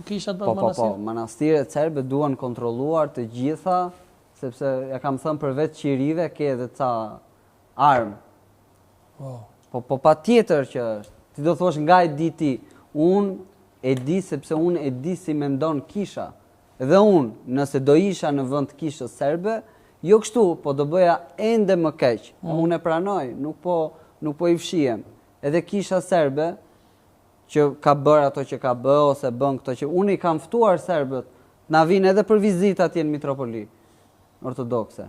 kishat për manastirë? Po, manastiret serbe duan kontrolluar të gjitha, sepse ja kam thënë përveç qirive ke edhe ca armë. Po pa tjetër që ti do thosh nga e di ti, unë e di sepse unë e di si mendon kisha. Dhe unë, nëse do isha në vend kishës serbe, jo kështu, po do bëja ende më keq. Unë e pranoj, nuk po i fshihem. Edhe kisha serbe, që ka bërë ato që ka bë, ose bën këto që unë i kam ftuar serbët, na vinë edhe për vizitë atje në Mitropoli ortodokse.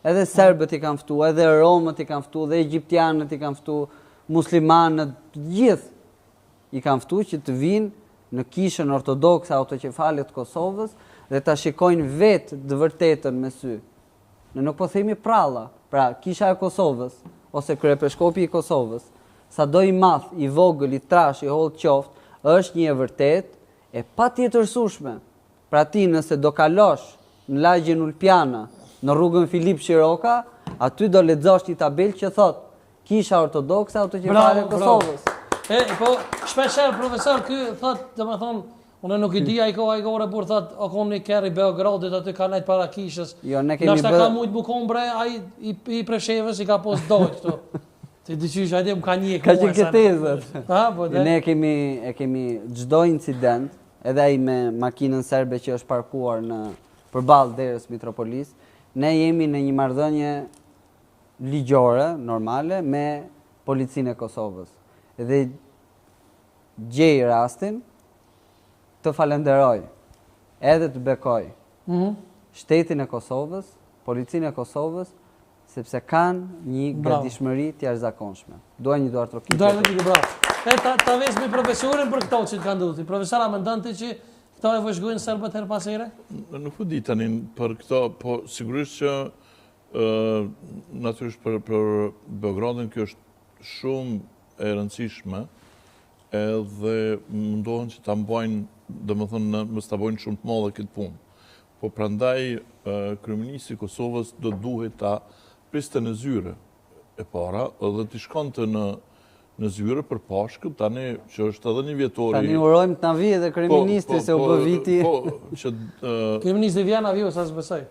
Edhe serbët i kam ftu, edhe romët i kam ftu, edhe egjiptianët i kam ftu, muslimanët, gjithë i kam ftu që të vinë në kishën ortodokse autoqefalit të Kosovës dhe ta shikojnë vetë të vërtetën me sy. Ne nuk po themi pralla, pra kisha e Kosovës, ose kryepeshkopi i Kosovës, sa do i math, i vogël, i trash, i hollë qoftë, është një e vërtet e pa tjetërsushme. Pra ti nëse do kalosh në lagjin Ulpiana, në rrugën Filip Shiroka, aty do lexosh një tabel që thot kisha ortodokse autoqefalit të Kosovës. Po, shpesher, profesor, ky thot, domethënë, unë nuk i di ai kohë por thot, o kom një kerr i Beogradit aty ka nejt para kishës. Jo, ne kemi bërë. Ka mujt bukombre, ai i preshevës i ka pos dojt këtu. Ti dyqysh, hajde më ka një kohë. Ka që këtezët. Po, ne kemi çdo incident, edhe ai me makinën serbe që është parkuar në përballë derës Mitropolis, ne jemi në një marrëdhënie ligjore, normale, me policinë e Kosovës. Dhe gjej rastin të falenderoj, edhe të bekoj shtetin e Kosovës, policinë e Kosovës, sepse kanë një gatishmëri të jashtëzakonshme. Dua një duartrokitë. Ta vesh me profesorin për këto që të kanë ndodhur. Profesora, mendonte që këto e vëzhgojnë serbët her pas here? Nuk u di tani për këto, po sigurisht që natyrisht për Beogradin kjo është shumë e rëndësishme, edhe mundohen që ta mbajnë, domethënë mos ta bëjnë shumë të madhe këtë punë. Po prandaj kryeministri i Kosovës do duhet ta priste në zyre e para, edhe të shkonte në zyre për Pashkët, tani që është edhe një vjetori. Tani urojmë të na vijë edhe kryeministri se u bë viti. Kryeministri vjen a Vjosa s'besoj.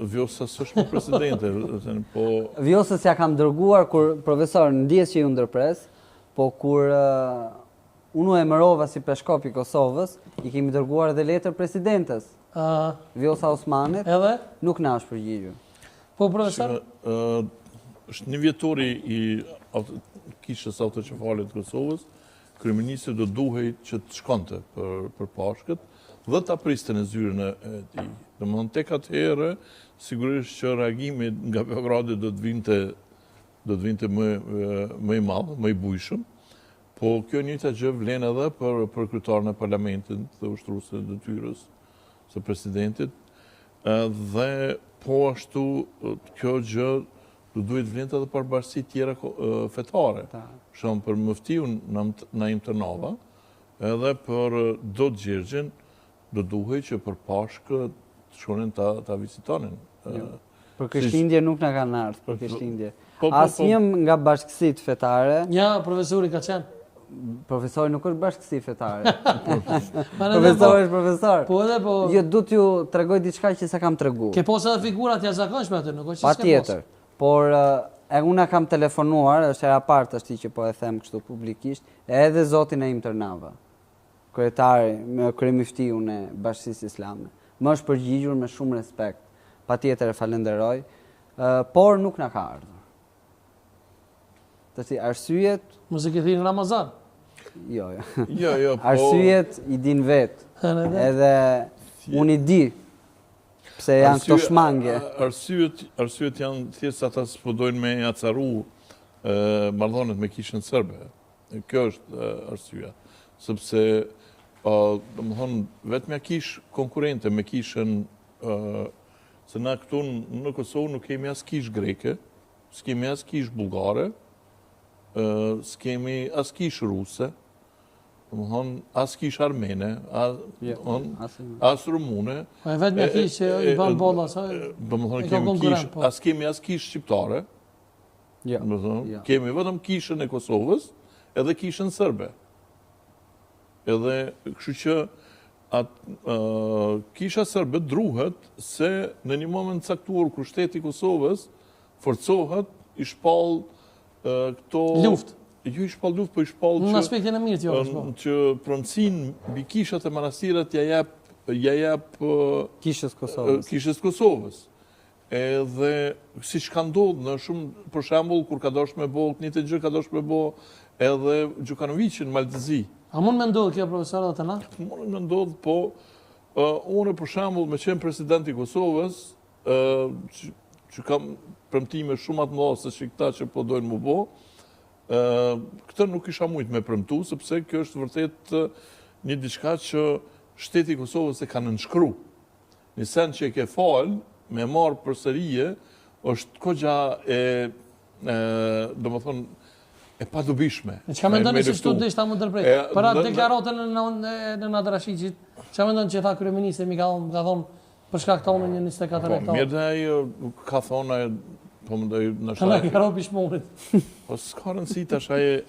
Vjosa s'është më presidente, po Vjosës ja kam dërguar kur profesor ndjes që ju ndërpres, po kur unë emërova si peshkop i Kosovës, i kemi dërguar edhe letër presidentes. Vjosa Osmanit, nuk na është përgjigjur. Po, profesor? është një vjetori i kishës autoqefalit të Kosovës, kryeministri do duhej që të shkonte për Pashkët dhe ta priste në zyrën e tij. Domethënë tek atëherë sigurisht që reagimi nga Beogradi do të vinte më i madh, më i bujshëm. Po kjo njëjta gjë vlen edhe për kryetarin e parlamentit dhe ushtruesin e detyrës së presidentit, dhe po ashtu kjo gjë do duhet vlente edhe për bashkësi tjera fetare. Shumë për mëftiun Naim Tërnava, edhe për Dot Gjergjin do duhet që për Pashkë të shkonin ta vizitonin. Për Krishtlindje nuk na kanë ardhur, për Krishtlindje. Asnjë nga bashkësitë fetare. Ja, profesori ka qenë. Profesori nuk është bashkësi fetare. Profesori është profesor. Po edhe po. Jo, du t'ju tregoj diçka që s'e kam treguar. Ke posë edhe figurat jashtëzakonshme aty, nuk është që s'ke posë. Patjetër. Por unë kam telefonuar, është era partë është që po e them kështu publikisht, edhe zotin Naim Tërnava, kryetari, kryemiftiun e Bashkisë Islame. Më është përgjigjur me shumë respekt. Patjetër e falenderoj, por nuk na ka ardhur. Të si arsyet... Mos e ke thënë Ramazan? Jo. Po... Arsyet i din vetë, edhe unë i di pse janë këto shmangje. Arsyet janë thjesht ata që podojnë me acaru marrëdhëniet me kishën serbe. Kjo është arsyeja. Sepse, domethënë, vetëm ja kish konkurrente me kishën, se na këtu në Kosovë nuk kemi as kish greke, s'kemi as kish bullgare, s'kemi as kish ruse, as kish armene, as rumune. Vetëm ja kish që i ban bolla, as kemi as kish shqiptare, kemi vetëm kishën e Kosovës edhe kishën serbe. Edhe kështu që Kisha Serbe druhet se në një moment caktuar kur shteti i Kosovës forcohet i shpall këto Luftë. Jo i shpall luftë, po i shpall Në aspektin e mirë t'jo, po. që pronësinë mbi kishat e manastirat ja jep Kishës Kosovës. Kishës Kosovës. Edhe siç ka ndodhur në shumë, për shembull, kur ka dosh me bo një të gjë ka dosh me bo edhe Gjukanovićin Maltezi. A mund me ndodhë kjo, profesor, dhe të na? Mund me ndodhë, po unë për shembull me qenë presidenti i Kosovës, që kam premtime shumë atë mëdha se këta që po dojnë më bo, këtë nuk isha mujt me premtu, sepse kjo është vërtet një diçka që shteti i Kosovës e ka nënshkru. Në sen që e ke falë, me marë përsërije, është kogja do më thonë, e pa dubishme. Që ka me ndonë që shtu dhe ishta më dërprejtë? Për atë deklaratën në Nader Rashidit, që ka me ndonë që tha kryeministri mi ka thonë për shkak tonë një 24 hektar? Mirë dhe ajo ka thonë, po më dojë në shajë. Ka në karo pishmorit. Po s'ka rëndësi tash aje